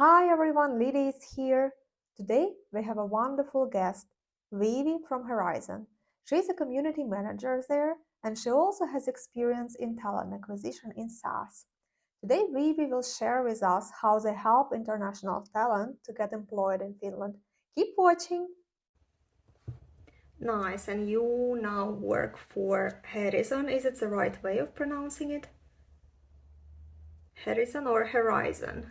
Hi everyone, Lily is here. Today we have a wonderful guest, Viivi from Herizon. She's a community manager there and she also has experience in talent acquisition in SaaS. Today Viivi will share with us how they help international talent to get employed in Finland. Keep watching! Nice, and you now work for Herizon. Is it the right way of pronouncing it? Herizon or Herizon?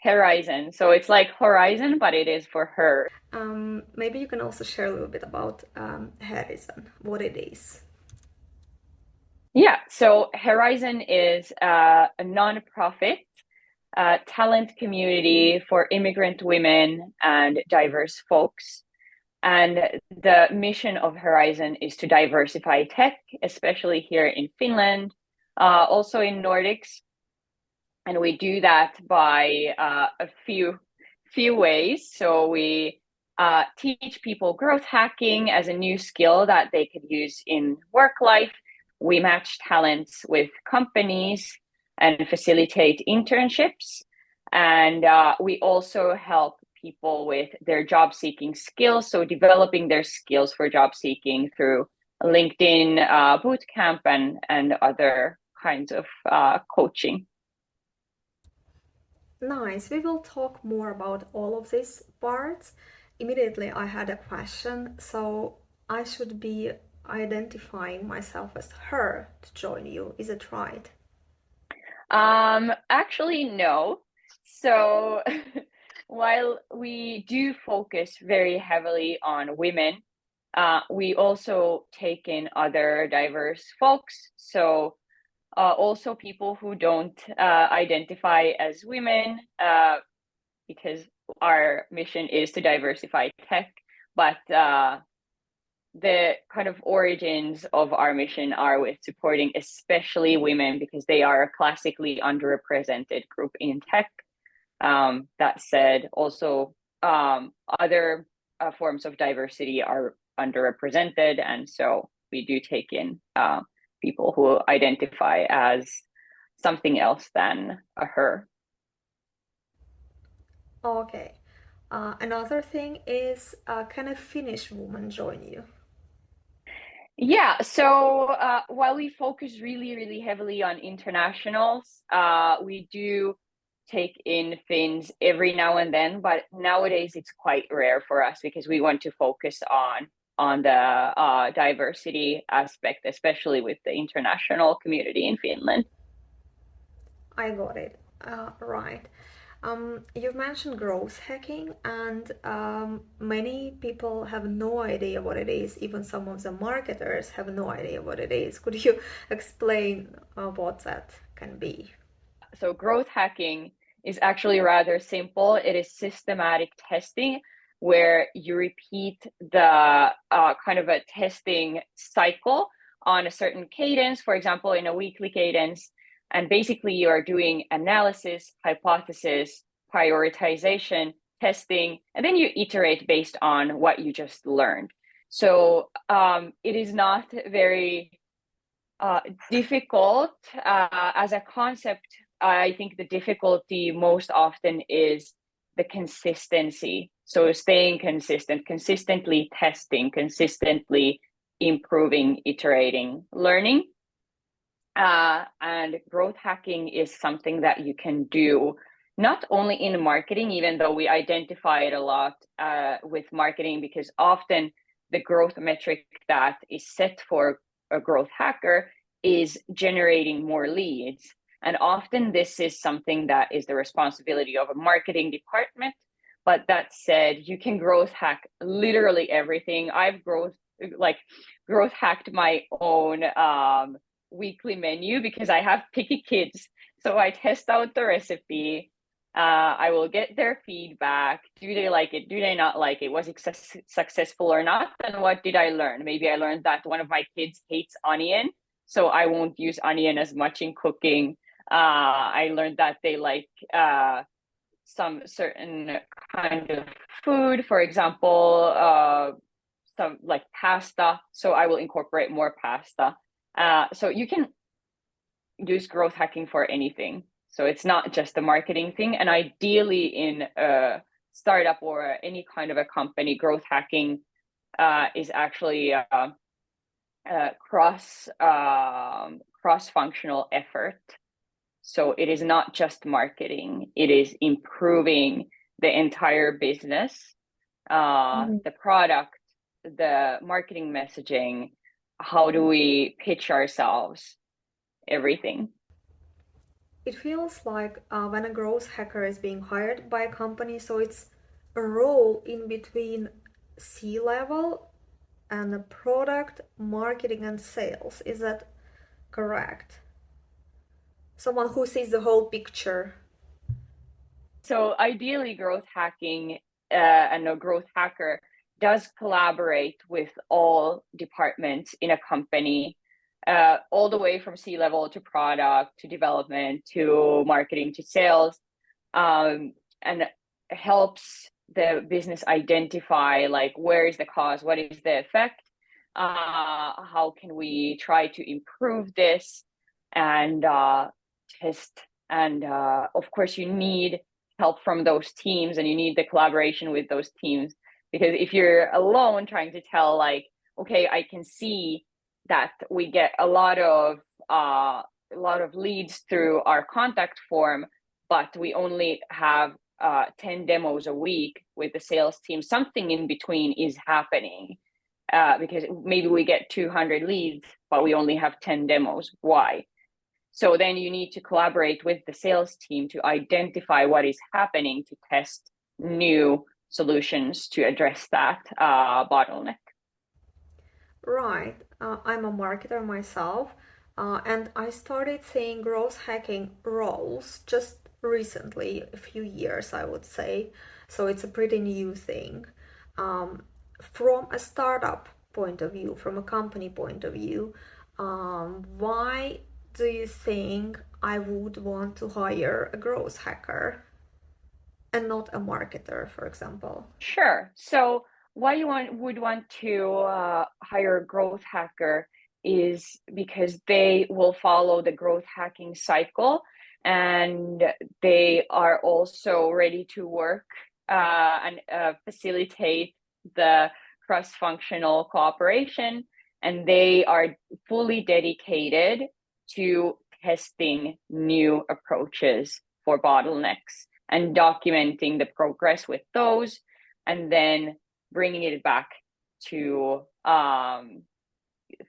Herizon. So it's like Horizon, but it is for her. Maybe you can also share a little bit about Herizon, what it is. Yeah. So Herizon is a nonprofit talent community for immigrant women and diverse folks. And the mission of Herizon is to diversify tech, especially here in Finland, also in Nordics. And we do that by a few ways. So we teach people growth hacking as a new skill that they could use in work life. We match talents with companies and facilitate internships. And we also help people with their job seeking skills. So developing their skills for job seeking through LinkedIn bootcamp and other kinds of coaching. Nice. We will talk more about all of these parts. Immediately, I had a question. So, I should be identifying myself as her to join you. Is it right? Actually, no. So while we do focus very heavily on women, we also take in other diverse folks. So also people who don't identify as women, because our mission is to diversify tech, but the kind of origins of our mission are with supporting especially women because they are a classically underrepresented group in tech. That said, also other forms of diversity are underrepresented, and so we do take in people who identify as something else than a her. Okay. Another thing is, can a Finnish woman join you? Yeah, so while we focus really heavily on internationals, we do take in Finns every now and then, but nowadays it's quite rare for us because we want to focus on the diversity aspect, especially with the international community in Finland. I got it. Right. You've mentioned growth hacking, and many people have no idea what it is. Even some of the marketers have no idea what it is. Could you explain what that can be? So growth hacking is actually rather simple. It is systematic testing where you repeat the kind of a testing cycle on a certain cadence, for example, in a weekly cadence. And basically, you are doing analysis, hypothesis, prioritization, testing, and then you iterate based on what you just learned. So it is not very difficult as a concept. I think the difficulty most often is the consistency. So staying consistent, consistently testing, consistently improving, iterating, learning. And growth hacking is something that you can do not only in marketing, even though we identify it a lot with marketing, because often the growth metric that is set for a growth hacker is generating more leads. And often this is something that is the responsibility of a marketing department. But that said, you can growth hack literally everything. I've growth hacked my own weekly menu because I have picky kids. So I test out the recipe. I will get their feedback. Do they like it? Do they not like it? Was it successful or not? And what did I learn? Maybe I learned that one of my kids hates onion, so I won't use onion as much in cooking. I learned that they like some certain kind of food, for example, some like pasta. So I will incorporate more pasta. So you can use growth hacking for anything. So it's not just a marketing thing. And ideally in a startup or any kind of a company, growth hacking is actually a cross-functional effort. So it is not just marketing, it is improving the entire business, the product, the marketing messaging, how do we pitch ourselves, everything. It feels like when a growth hacker is being hired by a company, so it's a role in between C-level and the product, marketing, and sales. Is that correct? Someone who sees the whole picture. So ideally, growth hacking and a growth hacker does collaborate with all departments in a company, all the way from C-level to product to development to marketing to sales, and helps the business identify like where is the cause, what is the effect, how can we try to improve this, and test. And of course, you need help from those teams and you need the collaboration with those teams, because if you're alone trying to tell like, okay, I can see that we get a lot of leads through our contact form, but we only have 10 demos a week with the sales team, something in between is happening, because maybe we get 200 leads but we only have 10 demos. Why? So then you need to collaborate with the sales team to identify what is happening, to test new solutions to address that bottleneck. Right. I'm a marketer myself, and I started seeing growth hacking roles just recently, a few years, I would say. So it's a pretty new thing. From a startup point of view, from a company point of view, why do you think I would want to hire a growth hacker and not a marketer, for example? Sure. So why you would want to hire a growth hacker is because they will follow the growth hacking cycle, and they are also ready to work and facilitate the cross-functional cooperation, and they are fully dedicated to testing new approaches for bottlenecks and documenting the progress with those, and then bringing it back to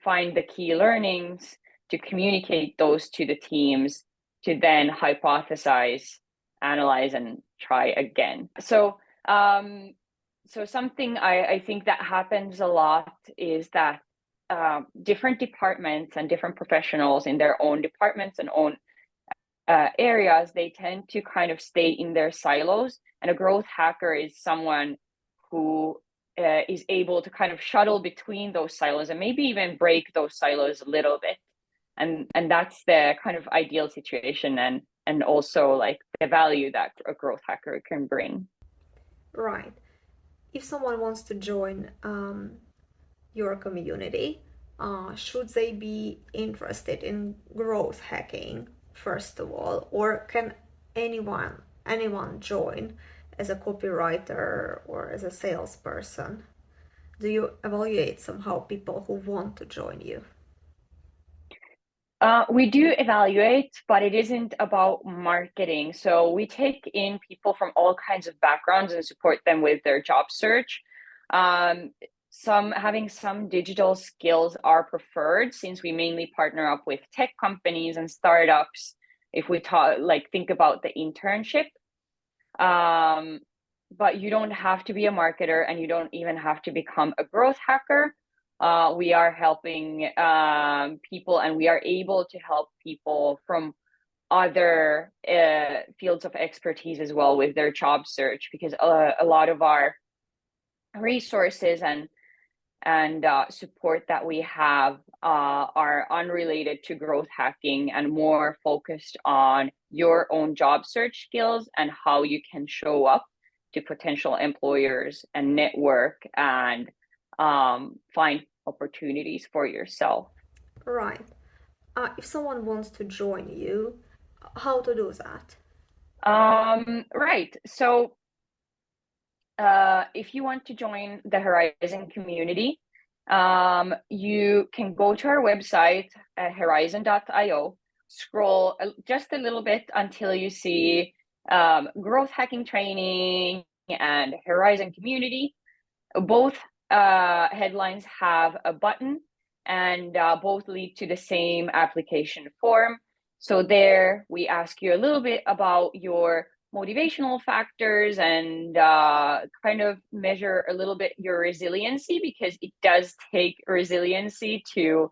find the key learnings, to communicate those to the teams, to then hypothesize, analyze, and try again. So something I think that happens a lot is that different departments and different professionals in their own departments and own areas, they tend to kind of stay in their silos, and a growth hacker is someone who is able to kind of shuttle between those silos and maybe even break those silos a little bit, and that's the kind of ideal situation, and also like the value that a growth hacker can bring. Right. If someone wants to join your community, should they be interested in growth hacking first of all, or can anyone join as a copywriter or as a salesperson? Do you evaluate somehow people who want to join you? We do evaluate, but it isn't about marketing. So we take in people from all kinds of backgrounds and support them with their job search. Having some digital skills are preferred, since we mainly partner up with tech companies and startups. If we think about the internship, but you don't have to be a marketer, and you don't even have to become a growth hacker. We are helping people, and we are able to help people from other fields of expertise as well with their job search, because a lot of our resources and support that we have are unrelated to growth hacking and more focused on your own job search skills and how you can show up to potential employers and network and find opportunities for yourself. Right. If someone wants to join you, How to do that? Right. So if you want to join the Herizon community, you can go to our website at herizon.io, scroll just a little bit until you see growth hacking training and Herizon community. Both headlines have a button, and both lead to the same application form. So there we ask you a little bit about your motivational factors and kind of measure a little bit your resiliency, because it does take resiliency to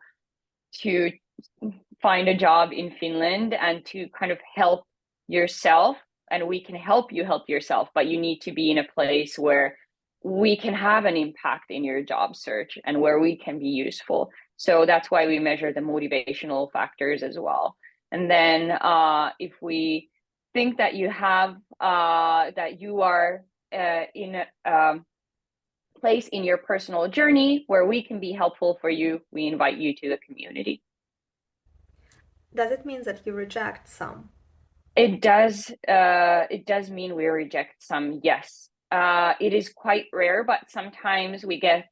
find a job in Finland and to kind of help yourself. And we can help you help yourself, but you need to be in a place where we can have an impact in your job search and where we can be useful. So that's why we measure the motivational factors as well. And then if we think that you have that you are in a place in your personal journey where we can be helpful for you, we invite you to the community. Does it mean that you reject some? It does. It does mean we reject some. Yes. It is quite rare, but sometimes we get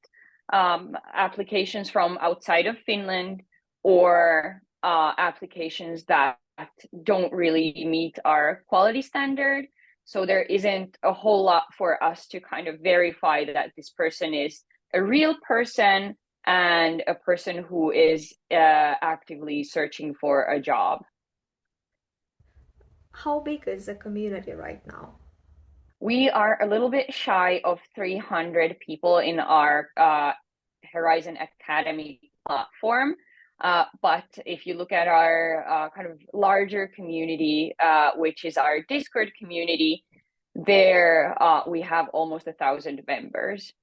applications from outside of Finland, or applications that don't really meet our quality standard. So there isn't a whole lot for us to kind of verify that this person is a real person and a person who is actively searching for a job. How big is the community right now? We are a little bit shy of 300 people in our Herizon Academy platform. But if you look at our kind of larger community, which is our Discord community, there we have almost 1,000 members.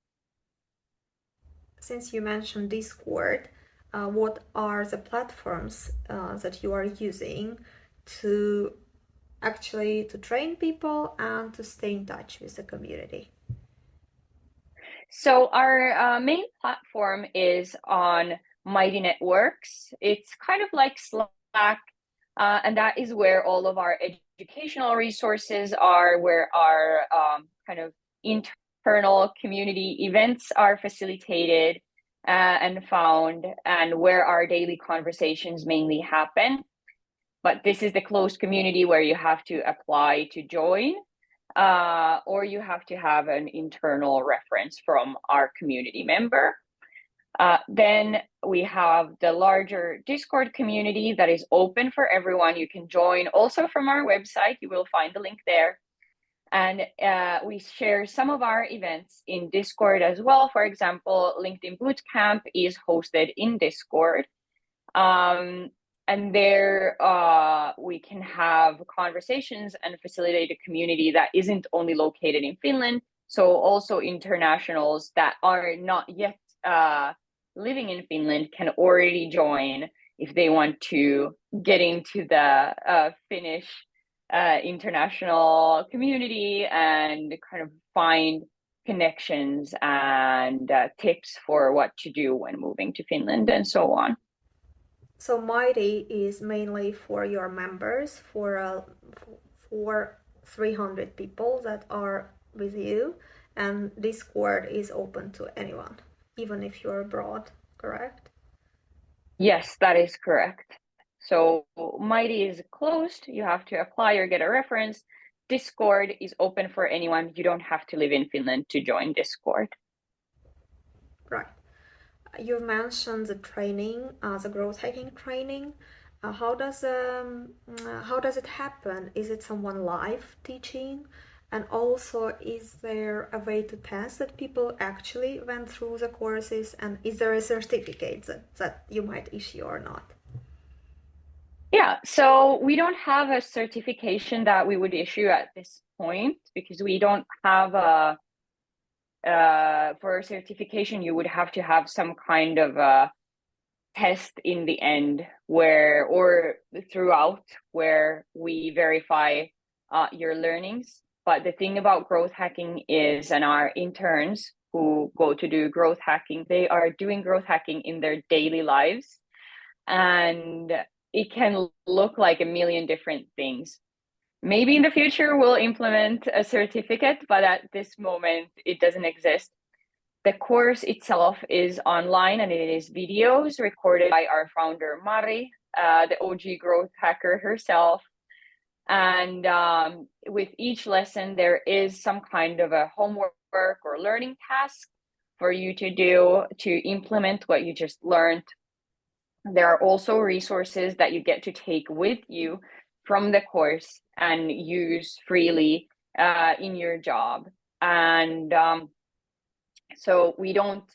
Since you mentioned Discord, what are the platforms that you are using to actually to train people and to stay in touch with the community? So our main platform is on Mighty Networks. It's kind of like Slack, and that is where all of our educational resources are, where our kind of internal community events are facilitated and found, and where our daily conversations mainly happen. But this is the closed community where you have to apply to join, or you have to have an internal reference from our community member. Then we have the larger Discord community that is open for everyone. You can join also from our website. You will find the link there. And we share some of our events in Discord as well. For example, LinkedIn Bootcamp is hosted in Discord. And there we can have conversations and facilitate a community that isn't only located in Finland. So also internationals that are not yet living in Finland can already join if they want to get into the Finnish international community and kind of find connections and tips for what to do when moving to Finland and so on. So Mighty is mainly for your members, for 300 people that are with you, and Discord is open to anyone, even if you're abroad, correct? Yes, that is correct. So Mighty is closed. You have to apply or get a reference. Discord is open for anyone. You don't have to live in Finland to join Discord. Right. You mentioned the training, the growth hacking training. How does it happen? Is it someone live teaching? And also, is there a way to test that people actually went through the courses? And is there a certificate that you might issue or not? Yeah, so we don't have a certification that we would issue at this point, because we don't have a for a certification, you would have to have some kind of a test in the end where, or throughout, where we verify your learnings. But the thing about growth hacking is, and our interns who go to do growth hacking, they are doing growth hacking in their daily lives. And it can look like a million different things. Maybe in the future we'll implement a certificate, but at this moment it doesn't exist. The course itself is online and it is videos recorded by our founder, Mari, the OG growth hacker herself. And with each lesson, there is some kind of a homework or learning task for you to do to implement what you just learned. There are also resources that you get to take with you from the course and use freely in your job. And so we don't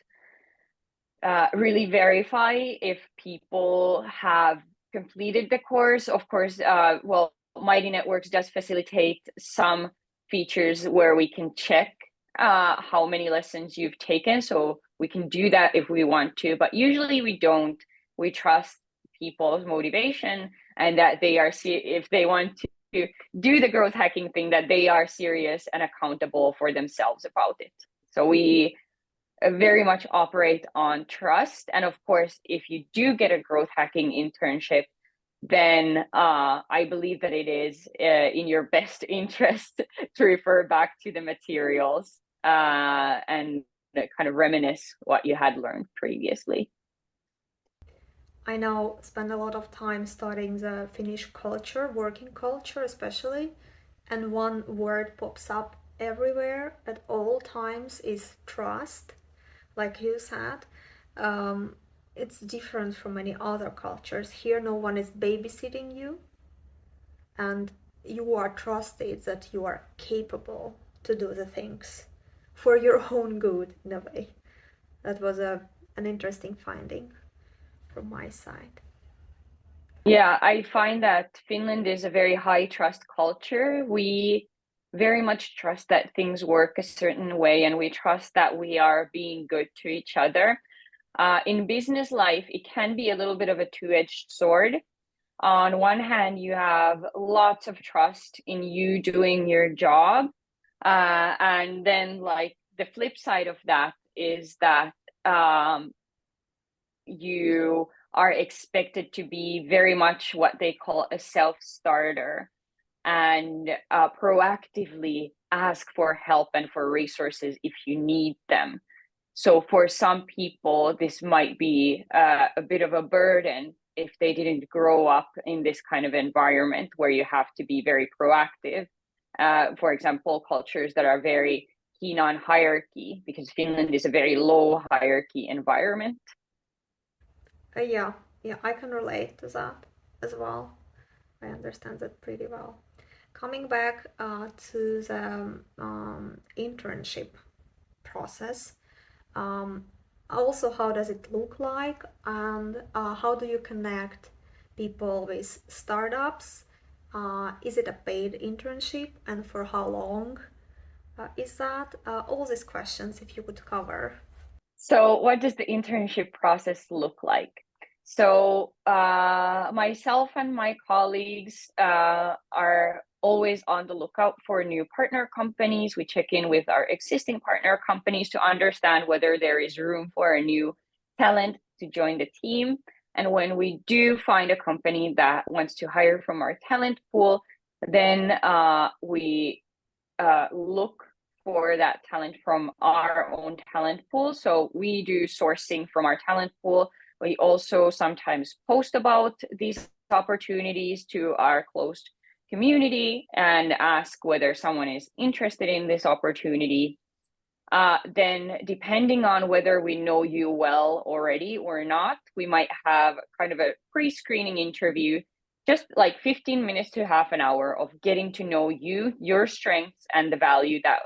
really verify if people have completed the course. Of course, well, Mighty Networks does facilitate some features where we can check how many lessons you've taken. So we can do that if we want to, but usually we don't. We trust people's motivation and that they are, if they want to do the growth hacking thing, that they are serious and accountable for themselves about it. So we very much operate on trust. And of course, if you do get a growth hacking internship, then I believe that it is in your best interest to refer back to the materials and kind of reminisce what you had learned previously. I now spend a lot of time studying the Finnish culture, working culture especially, and one word pops up everywhere at all times is trust. Like you said, it's different from many other cultures. Here, no one is babysitting you, and you are trusted that you are capable to do the things for your own good, in a way. That was an interesting finding from my side. Yeah, I find that Finland is a very high trust culture. We very much trust that things work a certain way, and we trust that we are being good to each other. In business life, it can be a little bit of a two-edged sword. On one hand, you have lots of trust in you doing your job. And then like the flip side of that is that you are expected to be very much what they call a self-starter and proactively ask for help and for resources if you need them. So for some people, this might be a bit of a burden if they didn't grow up in this kind of environment where you have to be very proactive. For example, cultures that are very keen on hierarchy, because Finland is a very low hierarchy environment. Yeah, I can relate to that as well. I understand that pretty well. Coming back to the internship process, also how does it look like, and how do you connect people with startups? Is it a paid internship, and for how long is that? All these questions, if you could cover. So what does the internship process look like? So myself and my colleagues are always on the lookout for new partner companies. We check in with our existing partner companies to understand whether there is room for a new talent to join the team. And when we do find a company that wants to hire from our talent pool, then we look for that talent from our own talent pool. So we do sourcing from our talent pool. We also sometimes post about these opportunities to our closed community and ask whether someone is interested in this opportunity. Then depending on whether we know you well already or not, we might have kind of a pre-screening interview, just like 15 minutes to half an hour of getting to know you, your strengths, and the value that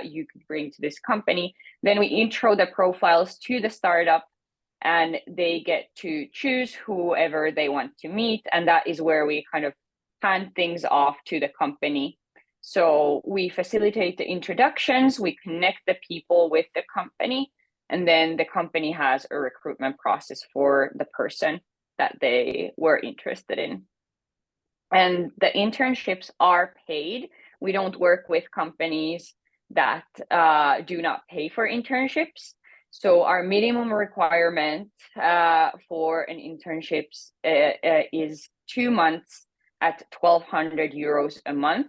you could bring to this company. Then we intro the profiles to the startup, and they get to choose whoever they want to meet. And that is where we kind of hand things off to the company. So we facilitate the introductions, we connect the people with the company, and then the company has a recruitment process for the person that they were interested in. And the internships are paid. We don't work with companies that do not pay for internships. So our minimum requirement for an internship is 2 months at 1,200 euros a month.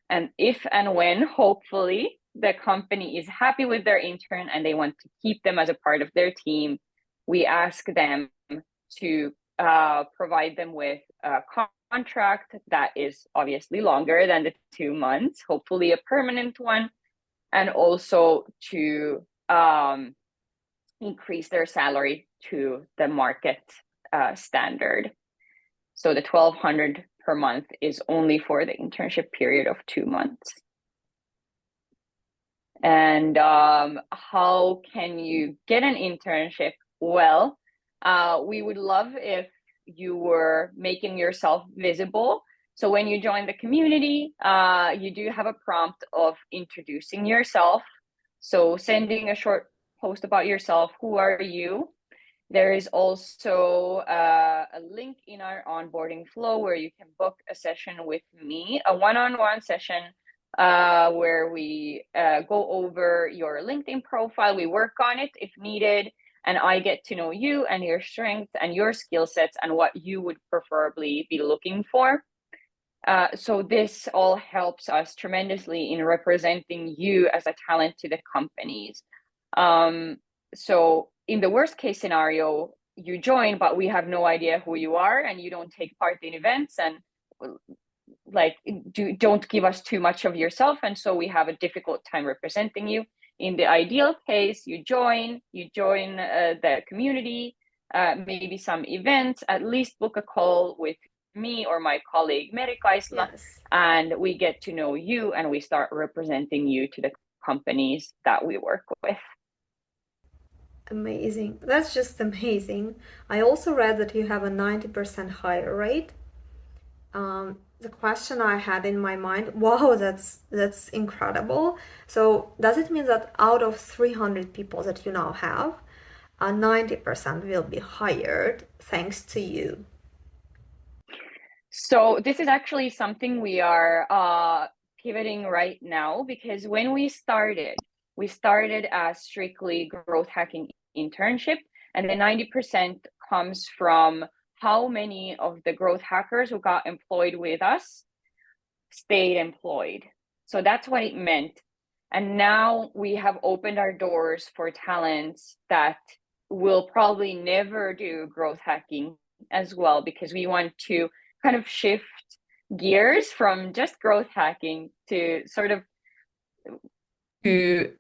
And if and when, hopefully, the company is happy with their intern and they want to keep them as a part of their team, we ask them to provide them with a contract that is obviously longer than the 2 months, hopefully a permanent one, and also to increase their salary to the market standard. So the 1,200 per month is only for the internship period of 2 months. And how can you get an internship? Well, we would love if you were making yourself visible. So when you join the community, you do have a prompt of introducing yourself. So sending a short post about yourself. Who are you? There is also a link in our onboarding flow where you can book a session with me, a one-on-one session where we go over your LinkedIn profile. We work on it if needed, and I get to know you and your strengths and your skill sets and what you would preferably be looking for. So this all helps us tremendously in representing you as a talent to the companies. So in the worst case scenario, you join, but we have no idea who you are and you don't take part in events and don't give us too much of yourself. And so we have a difficult time representing you. In the ideal case, you join the community, maybe some events, at least book a call with me or my colleague Merika Isla, Yes. and we get to know you and we start representing you to the companies that we work with. Amazing. That's just amazing. I also read that you have a 90% hire rate. The question I had in my mind, wow, that's incredible. So does it mean that out of 300 people that you now have, 90% will be hired thanks to you? So this is actually something we are pivoting right now, because when we started as strictly growth hacking internship, and the 90% comes from how many of the growth hackers who got employed with us stayed employed. So that's what it meant. And now we have opened our doors for talents that will probably never do growth hacking as well, because we want to kind of shift gears from just growth hacking to sort of to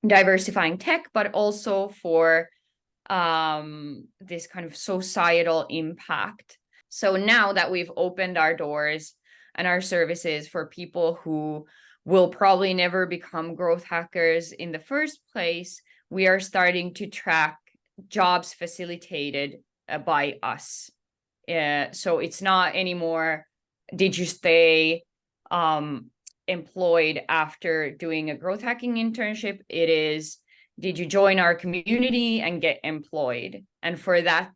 diversifying tech, but also for this kind of societal impact. So now that we've opened our doors and our services for people who will probably never become growth hackers in the first place, we are starting to track jobs facilitated by us. So it's not anymore, did you stay employed after doing a growth hacking internship? It is, did you join our community and get employed? And for that,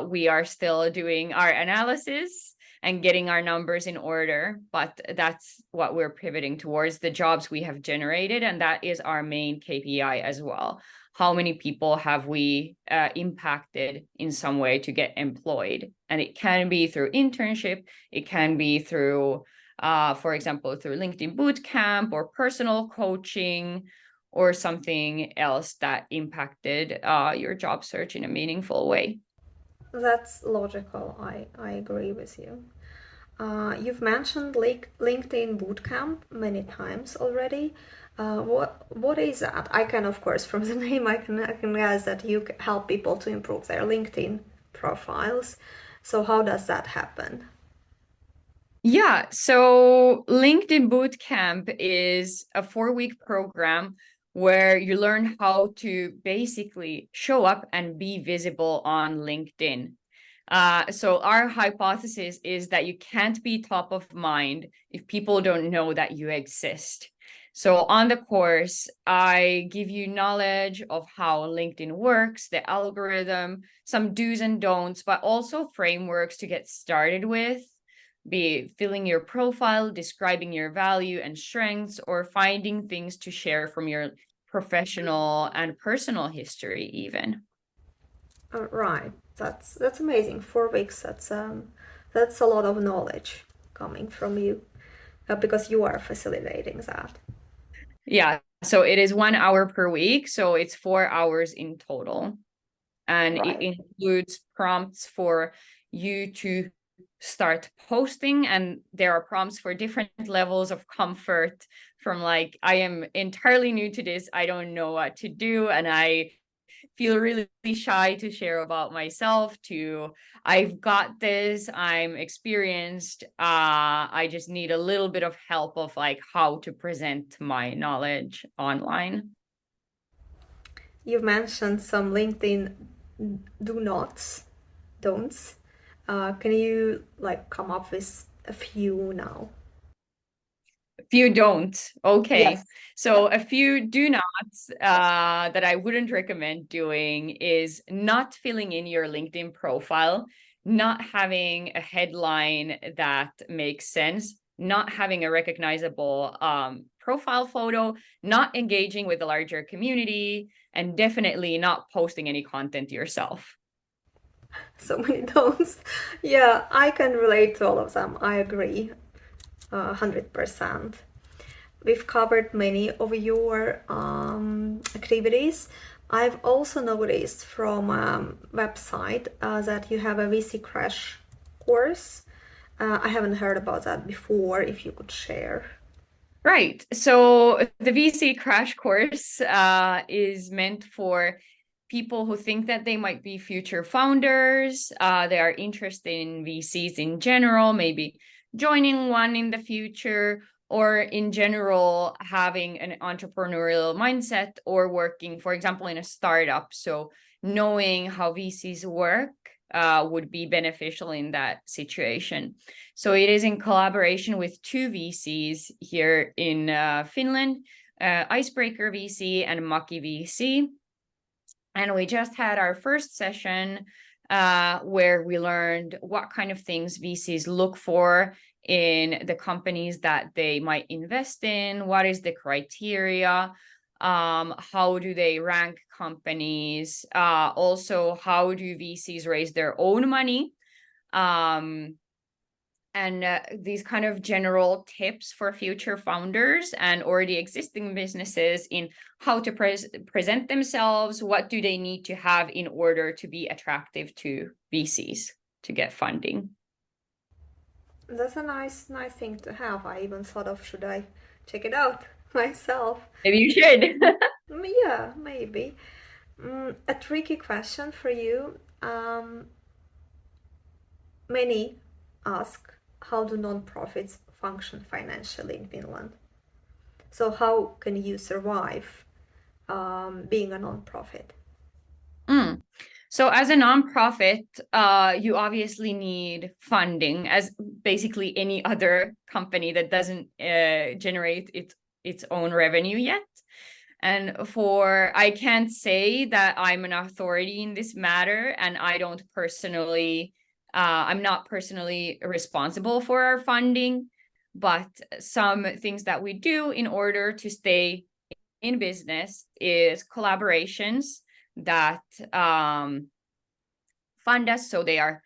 we are still doing our analysis and getting our numbers in order, but that's what we're pivoting towards, the jobs we have generated, and that is our main KPI as well. How many people have we impacted in some way to get employed? And it can be through internship, it can be through, for example, through LinkedIn Bootcamp or personal coaching, or something else that impacted your job search in a meaningful way. That's logical. I agree with you. You've mentioned LinkedIn Bootcamp many times already. What is that? I can, of course, from the name, I can guess that you help people to improve their LinkedIn profiles. So how does that happen? Yeah, so LinkedIn Bootcamp is a 4-week program where you learn how to basically show up and be visible on LinkedIn. So our hypothesis is that you can't be top of mind if people don't know that you exist. So on the course, I give you knowledge of how LinkedIn works, the algorithm, some do's and don'ts, but also frameworks to get started with, be filling your profile, describing your value and strengths, or finding things to share from your professional and personal history even. Right, that's amazing. 4 weeks. That's a lot of knowledge coming from you, because you are facilitating that. Yeah, so it is 1 hour per week, so it's 4 hours in total. And Right. it includes prompts for you to start posting, and there are prompts for different levels of comfort, from like, I am entirely new to this, I don't know what to do, and I feel really shy to share about myself, to I've got this, I'm experienced, I just need a little bit of help of like how to present my knowledge online. You've mentioned some LinkedIn don'ts. Can you like come up with a few now? A few don't. Okay. Yes. So a few do nots that I wouldn't recommend doing is not filling in your LinkedIn profile, not having a headline that makes sense, not having a recognizable profile photo, not engaging with the larger community, and definitely not posting any content yourself. So many don'ts. Yeah, I can relate to all of them. I agree, 100%. We've covered many of your activities. I've also noticed from website that you have a VC crash course. I haven't heard about that before. If you could share. Right. So the VC crash course is meant for people who think that they might be future founders. They are interested in VCs in general, maybe joining one in the future, or in general, having an entrepreneurial mindset or working, for example, in a startup. So knowing how VCs work would be beneficial in that situation. So it is in collaboration with 2 VCs here in Finland, Icebreaker VC and Maki VC. And we just had our first session where we learned what kind of things VCs look for in the companies that they might invest in, what is the criteria, how do they rank companies, also how do VCs raise their own money, and these kind of general tips for future founders and already existing businesses in how to present themselves, what do they need to have in order to be attractive to VCs to get funding. That's a nice thing to have. I even thought of, should I check it out myself? Maybe you should. Yeah, maybe. A tricky question for you. Many ask, how do nonprofits function financially in Finland? So how can you survive being a nonprofit? So as a nonprofit, you obviously need funding, as basically any other company that doesn't generate its own revenue yet. And I can't say that I'm an authority in this matter, and I'm not personally responsible for our funding, but some things that we do in order to stay in business is collaborations that fund us. So they are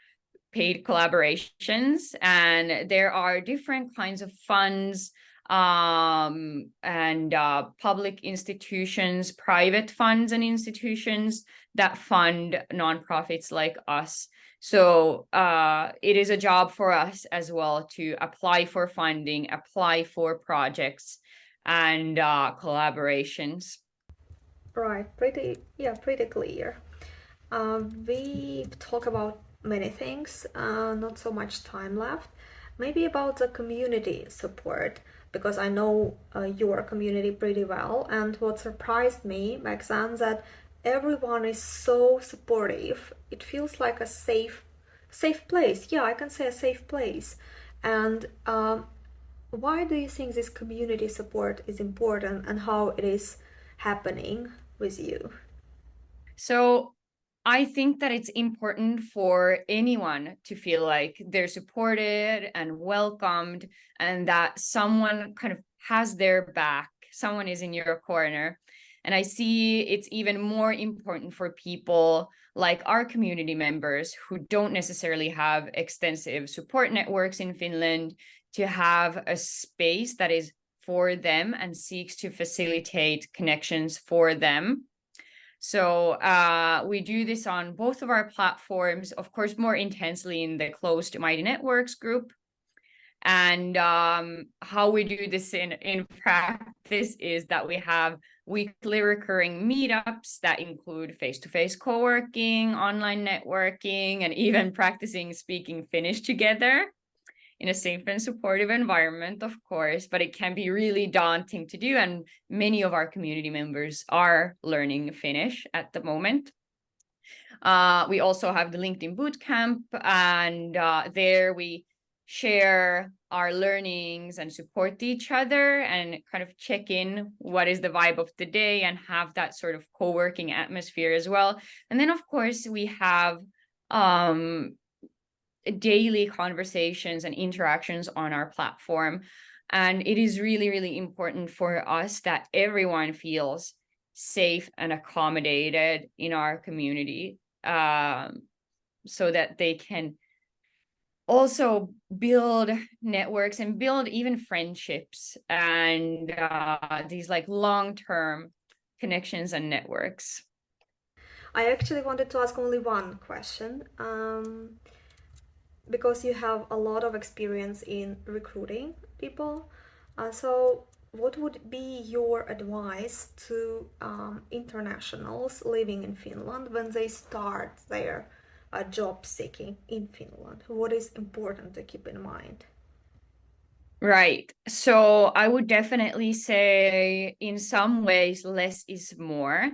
paid collaborations, and there are different kinds of funds and public institutions, private funds and institutions that fund nonprofits like us. So it is a job for us as well to apply for funding, apply for projects and collaborations. Right, pretty clear. We talk about many things, not so much time left. Maybe about the community support, because I know your community pretty well. And what surprised me back then, that everyone is so supportive. It feels like a safe place. Yeah, I can say a safe place. And why do you think this community support is important, and how it is happening with you? So I think that it's important for anyone to feel like they're supported and welcomed, and that someone kind of has their back, someone is in your corner. And I see it's even more important for people like our community members who don't necessarily have extensive support networks in Finland to have a space that is for them and seeks to facilitate connections for them. So we do this on both of our platforms, of course, more intensely in the closed Mighty Networks group. And how we do this in practice is that we have weekly recurring meetups that include face-to-face co-working, online networking, and even practicing speaking Finnish together in a safe and supportive environment, of course, but it can be really daunting to do. And many of our community members are learning Finnish at the moment. We also have the LinkedIn Bootcamp, and there we share our learnings and support each other and kind of check in what is the vibe of the day and have that sort of co-working atmosphere as well. And then, of course, we have daily conversations and interactions on our platform. And it is really, really important for us that everyone feels safe and accommodated in our community, so that they can also build networks and build even friendships and these like long-term connections and networks. I actually wanted to ask only one question. Because you have a lot of experience in recruiting people. So what would be your advice to internationals living in Finland when they start their job seeking in Finland? What is important to keep in mind? Right. So I would definitely say in some ways, less is more.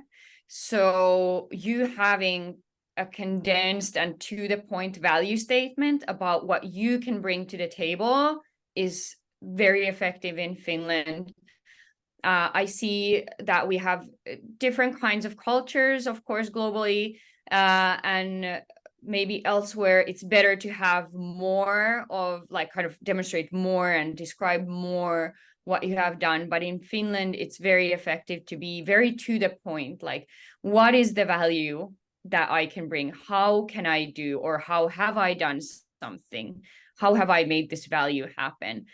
So you having a condensed and to the point value statement about what you can bring to the table is very effective in Finland. I see that we have different kinds of cultures, of course, globally, and maybe elsewhere it's better to have more of like kind of demonstrate more and describe more what you have done. But in Finland, it's very effective to be very to the point, like what is the value that I can bring? How can I do, or how have I done something? How have I made this value happen?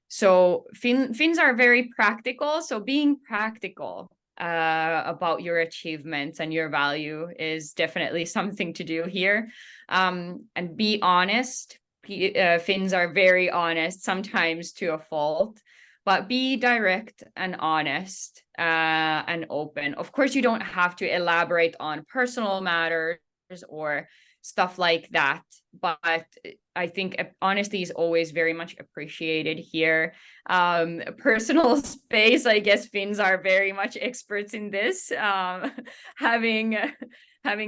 So Finns are very practical. So being practical about your achievements and your value is definitely something to do here. And be honest. Finns are very honest, sometimes to a fault, but be direct and honest and open. Of course, you don't have to elaborate on personal matters or stuff like that, but I think honesty is always very much appreciated here. Personal space, I guess Finns are very much experts in this, having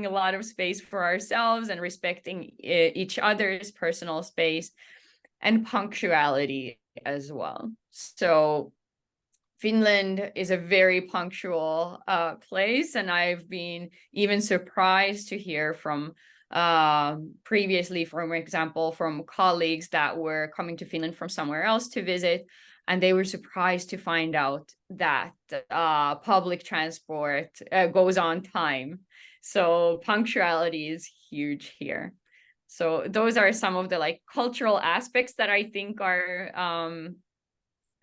a lot of space for ourselves and respecting each other's personal space, and punctuality as well. So Finland is a very punctual place, and I've been even surprised to hear from previously, for example, from colleagues that were coming to Finland from somewhere else to visit, and they were surprised to find out that public transport goes on time. So punctuality is huge here. So those are some of the like cultural aspects that I think are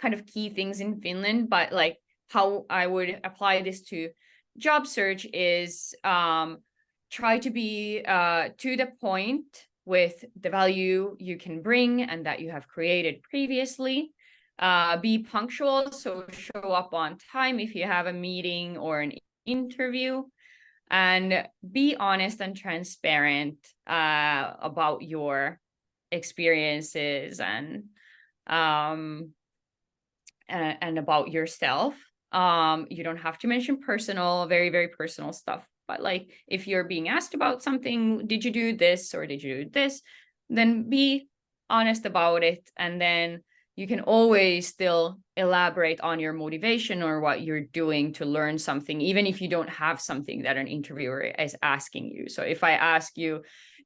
kind of key things in Finland. But like how I would apply this to job search is try to be to the point with the value you can bring and that you have created previously. Be punctual, so show up on time if you have a meeting or an interview, and be honest and transparent about your experiences and about yourself. You don't have to mention very, very personal stuff. But like if you're being asked about something, did you do this or did you do this? Then be honest about it. And then you can always still elaborate on your motivation or what you're doing to learn something, even if you don't have something that an interviewer is asking you. So if I ask you,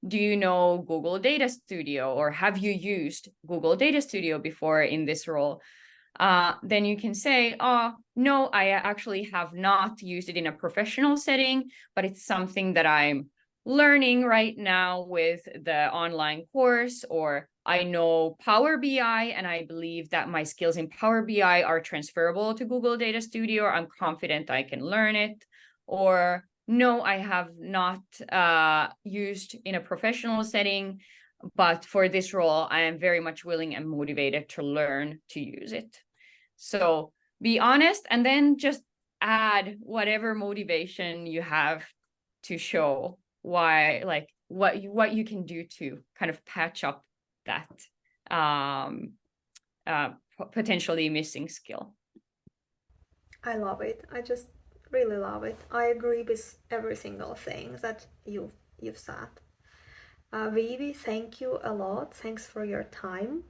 do you know Google Data Studio, or have you used Google Data Studio before in this role? then you can say, oh, no, I actually have not used it in a professional setting, but it's something that I'm learning right now with the online course, or I know Power BI and I believe that my skills in Power BI are transferable to Google Data Studio, or I'm confident I can learn it. Or no, I have not used in a professional setting, but for this role, I am very much willing and motivated to learn to use it. So be honest, and then just add whatever motivation you have to show why, like what you can do to kind of patch up that potentially missing skill. I love it. I just really love it. I agree with every single thing that you've said. Viivi, thank you a lot. Thanks for your time.